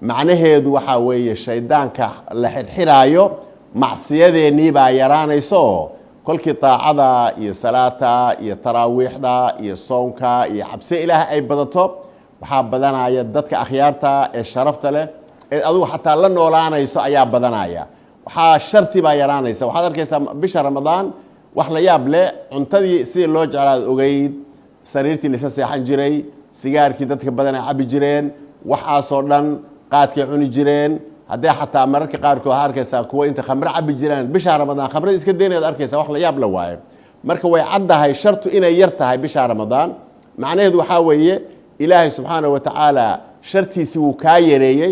macnaheedu waxa weeye shaydaanka la xirxiraayo macsiyadeennii baa yaraanayso kolkii taacada iyo salaata iyo taraawiixda iyo soonka iyo cabsi ilaahay ay badato waxaa badanaya dadka akhyaarta ee sharafta leh ee adigu xataa la noolaanayso ayaa badanaya waxaa sharti baa yaraanaysa waxaad arkaysaa bisha ramadaan wax la yaab leh cuntadii sidii loo jeclaad ogeyd sariirtii la seexan jiray sigaarkii dadka badan ay cabi jireen waxaasoo dhan qaadkay cuni jireen haddii xataa mararka qaarkood arkaysaa kuwa inta khamro cabi jireen bisha ramadaan khamrada iska deenayd arkaysaa wax la yaab la waaye marka way caddahay shartu inay yar tahay bisha ramadaan macnaheedu waxaa weeye ilaahay subxaanahu wa tacaala shartiisii wuu kaa yareeyey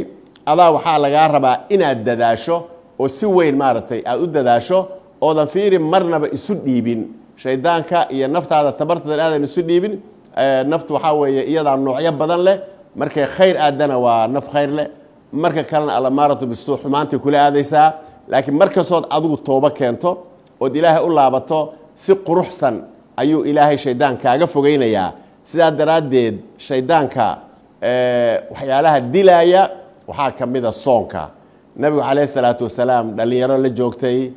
adaa waxaa lagaa rabaa inaad dadaasho oo si weyn maaragtay aad u dadaasho oodan fiiri marnaba isu dhiibin shaydaanka iyo naftaada tabartada aadan isu dhiibin naftu waxaa weeye iyadaa noocyo badan leh markay khayr aadana waa naf khayr leh marka kalena alamaaratu bisuu xumaantay kula aadaysaa laakiin markastood adigu toobo keento ood ilaahay u laabato si quruxsan ayuu ilaahay shaydaan kaaga fogeynayaa sidaa daraaddeed shaydaanka waxyaalaha dilaya waxaa ka mid a soonka nabigu calayhi salaatu wasalaam dhallinyaro la joogtay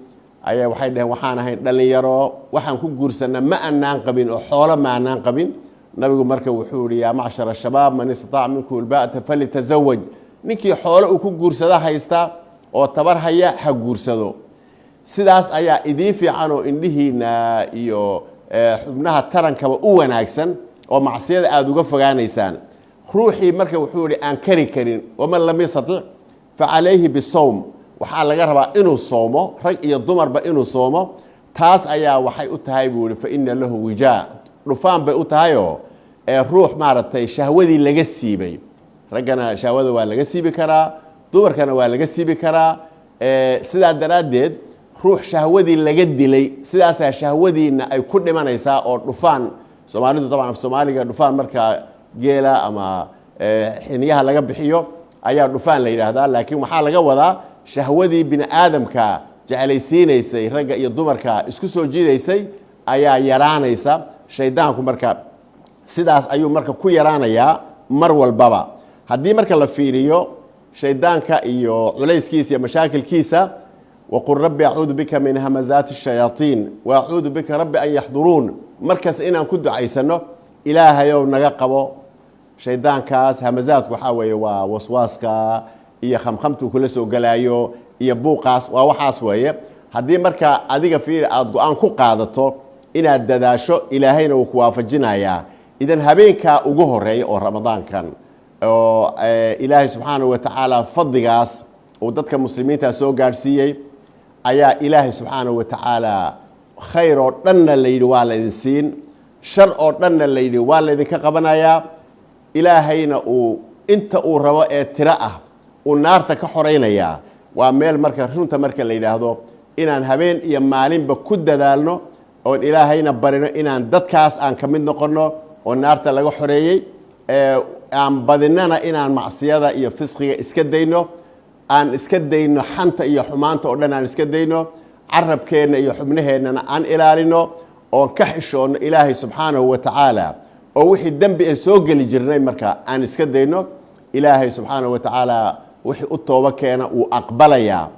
ayaa waxay dhaheen waxaan ahayn dhallinyaro waxaan ku guursanna ma annaan qabin oo xoolo ma annaan qabin nabigu marka wuxuu yihi yaa macshara shabaab man istataaca minkum ulbaa'ata falitazawaj ninkii xoolo uu ku guursada haysta oo tabar haya ha guursado sidaas ayaa idiin fiican oo indhihiina iyo xubnaha tarankaba u wanaagsan oo macsiyada aada uga fogaanaysaan ruuxii marka wuxuu yihi aan kari karin waman lam yastatic facalayhi bisawm waxaa laga rabaa inuu soomo rag iyo dumarba inuu soomo taas ayaa waxay u tahay buu yihi fa ina lahu wijaa dhufaan bay u tahayoo ruux maaragtay shahwadii laga siibay raggana shahwada waa laga siibi karaa dumarkana waa laga siibi karaa sidaa daraaddeed ruux shahwadii laga dilay sidaasaa shahwadiina ay ku dhimanaysaa oo dhufaan soomaalidu taban af soomaaliga dhufaan markaa geela ama xiniyaha laga bixiyo ayaa dhufaan la yidhaahdaa laakiin waxaa laga wadaa shahwadii bini aadamka jeclaysiinaysay ragga iyo dumarka isku soo jiidaysay ayaa yaraanaysa shaydaanku marka sidaas ayuu marka ku yaraanayaa mar walbaba haddii marka la fiiriyo shaydaanka iyo culayskiisa iyo mashaakilkiisa waqul rabbi acuudu bika min hamazaati الshayaaطiin waacuudu bika rabbi an yaxduruun markaas inaan ku ducaysano ilaahayow naga qabo shaydaankaas hamazaadku waxaa weeye waa waswaaska iyo khamkhamtu kula soo galaayo iyo buuqaas waa waxaas weeye haddii marka adiga fiiri aada go-aan ku qaadato inaad dadaasho ilaahayna uu ku waafajinayaa idan habeenkaa ugu horeeya oo ramadaankan oo ilaahay subxaanahu wa tacaala fadligaas uu dadka muslimiinta soo gaadhsiiyey ayaa ilaahay subxaanahu wa tacaala khayr oo dhanna la yidhi waa laydin siin shar oo dhanna la yidhi waa laydinka qabanayaa ilaahayna uu inta uu rabo ee tiro ah uu naarta ka xoraynayaa waa meel marka runta marka la yidhaahdo inaan habeen iyo maalinba ku dadaalno oon ilaahayna barino inaan dadkaas aan ka mid noqonno oo naarta laga xoreeyey aan badinana inaan macsiyada iyo fisqiga iska dayno aan iska dayno xanta iyo xumaanta oo dhan aan iska dayno carabkeenna iyo xubnaheennana aan ilaalino oon ka xishoonno ilaahay subxaanahu wa tacaala oo wixii dembi aan soo geli jirnay marka aan iska dayno ilaahay subxaanahu wa tacaala wixii u toobo keena uu aqbalayaa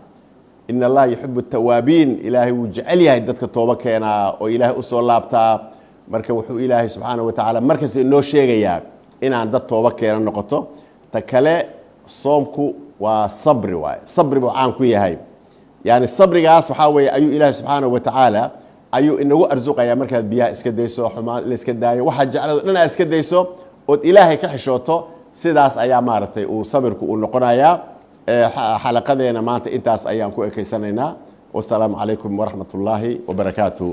in allaha yuxibu tawaabiin ilaahay wuu jecel yahay dadka toobo keenaa oo ilaahay usoo laabtaa marka wuxuu ilaahay subxaanahu wa tacaala markasta inoo sheegayaa inaan dad toobo keena noqoto ta kale soomku waa sabri waaye sabri buu caan ku yahay yani sabrigaas waxaa weeye ayuu ilaahay subxaanahu wa tacaala ayuu inagu arsuqayaa markaad biyaha iska dayso xumaan la iska daayo waxaad jeclado dhan aad iska dayso ood ilaahay ka xishooto sidaas ayaa maaragtay uu sabirku uu noqonayaa xalaqadeena maanta intaas ayaan ku ekeysanaynaa wasalaamu calaykum waraxmat ullaahi wabarakaatuh